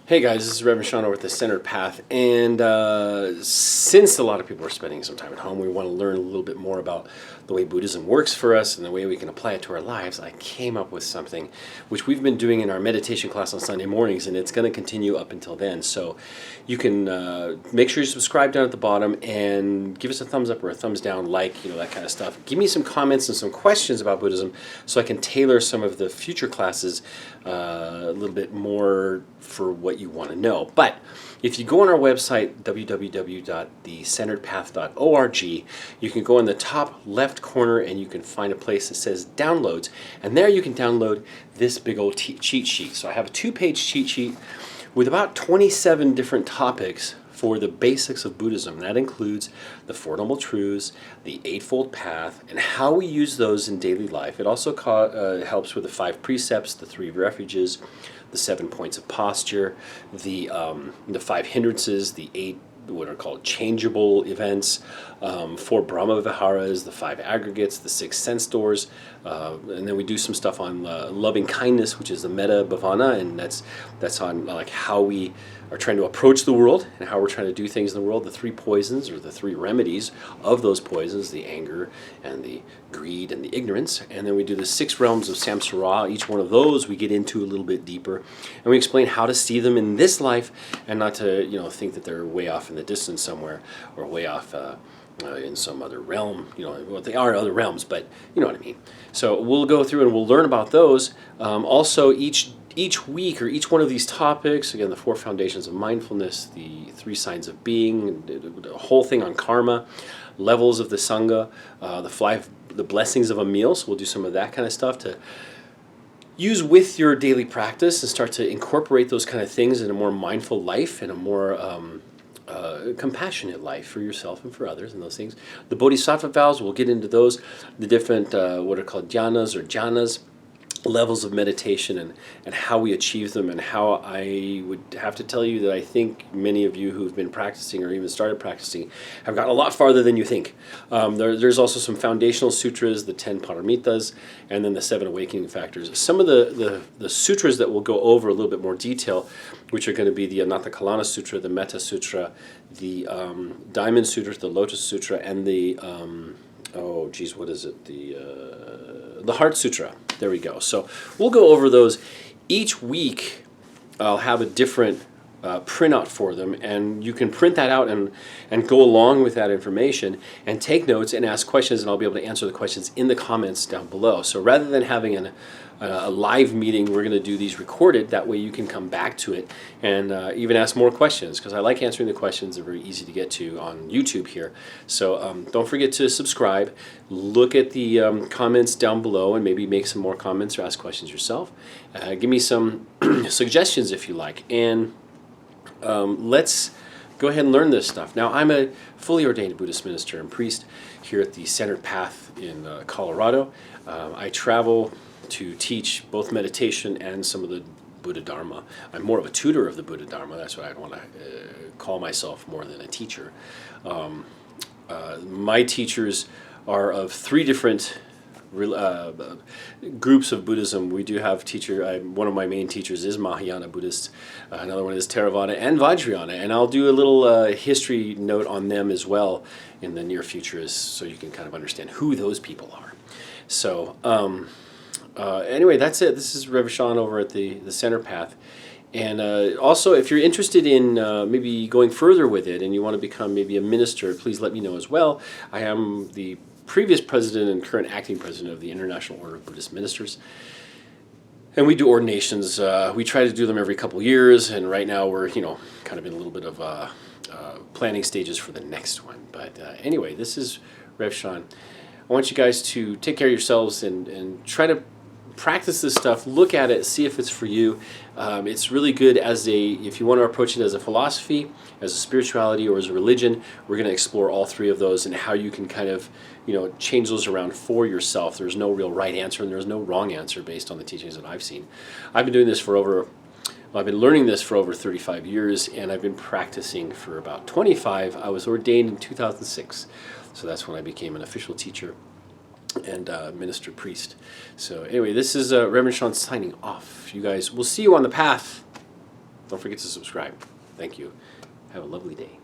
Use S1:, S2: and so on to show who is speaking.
S1: Hey guys, this is Reverend Sean over at the Centered Path, and since a lot of people are spending some time at home, we want to learn a little bit more about the way Buddhism works for us and the way we can apply it to our lives. I came up with something which we've been doing in our meditation class on Sunday mornings, and it's going to continue up until then. So you can make sure you subscribe down at the bottom and give us a thumbs up or a thumbs down, that kind of stuff. Give me some comments and some questions about Buddhism so I can tailor some of the future classes a little bit more for what you want to know. But if you go on our website, www.thecenteredpath.org, you can go in the top left corner and you can find a place that says downloads, and there you can download this big old cheat sheet. So I have a 2-page cheat sheet with about 27 different topics for the basics of Buddhism. That includes the Four Noble Truths, the Eightfold Path, and how we use those in daily life. It also helps with the 5 precepts, the 3 refuges, the 7 points of posture, the 5 hindrances, the 8 what are called changeable events, 4 Brahma Viharas, the 5 aggregates, the 6 sense doors, and then we do some stuff on loving kindness, which is the metta bhavana, and that's on like how we are trying to approach the world and how we're trying to do things in the world, the 3 poisons or the 3 remedies of those poisons, the anger and the greed and the ignorance. And then we do the 6 realms of Samsara. Each one of those we get into a little bit deeper, and we explain how to see them in this life and not to think that they're way off in the distance somewhere or way off in some other realm. Well, they are other realms, but you know what I mean. So we'll go through and we'll learn about those. Also, each week or each one of these topics, again, the 4 foundations of mindfulness, the 3 signs of being, the whole thing on karma, levels of the sangha, the blessings of a meal. So we'll do some of that kind of stuff to use with your daily practice and start to incorporate those kind of things in a more mindful life and a more compassionate life for yourself and for others and those things. The Bodhisattva Vows, we'll get into those, the different what are called dhyanas or jhanas, levels of meditation and how we achieve them, and how I would have to tell you that I think many of you who've been practicing or even started practicing have gotten a lot farther than you think. There's also some foundational sutras, the 10 paramitas, and then the 7 awakening factors. Some of the sutras that we'll go over a little bit more detail, which are going to be the Anattakalana Sutra, the Metta Sutra, the Diamond Sutra, the Lotus Sutra, and the the Heart Sutra. There we go. So we'll go over those. Each week I'll have a different printout for them, and you can print that out and go along with that information and take notes and ask questions, and I'll be able to answer the questions in the comments down below. So rather than having a live meeting, we're going to do these recorded. That way you can come back to it and even ask more questions, because I like answering the questions. They're very easy to get to on YouTube here. So don't forget to subscribe. Look at the comments down below and maybe make some more comments or ask questions yourself. Give me some suggestions if you like. And let's go ahead and learn this stuff. Now, I'm a fully ordained Buddhist minister and priest here at the Centered Path in Colorado. I travel to teach both meditation and some of the Buddha Dharma. I'm more of a tutor of the Buddha Dharma. That's what I'd want to call myself, more than a teacher. My teachers are of 3 different groups of Buddhism. We do have one of my main teachers is Mahayana Buddhist, another one is Theravada and Vajrayana, and I'll do a little history note on them as well in the near future, so you can kind of understand who those people are. So anyway, that's it. This is Reverend Sean over at the Center Path. And also, if you're interested in maybe going further with it and you want to become maybe a minister, please let me know as well. I am the previous president and current acting president of the International Order of Buddhist Ministers. And we do ordinations. We try to do them every couple years, and right now we're, kind of in a little bit of planning stages for the next one. But anyway, this is Rev Sean. I want you guys to take care of yourselves and try to practice this stuff. Look at it, see if it's for you. It's really good if you want to approach it as a philosophy, as a spirituality, or as a religion. We're going to explore all 3 of those and how you can kind of, change those around for yourself. There's no real right answer and there's no wrong answer based on the teachings that I've seen. I've been doing this I've been learning this for over 35 years, and I've been practicing for about 25. I was ordained in 2006, so that's when I became an official teacher and minister priest. So anyway, this is Reverend Sean signing off. You guys, we'll see you on the path. Don't forget to subscribe. Thank you. Have a lovely day.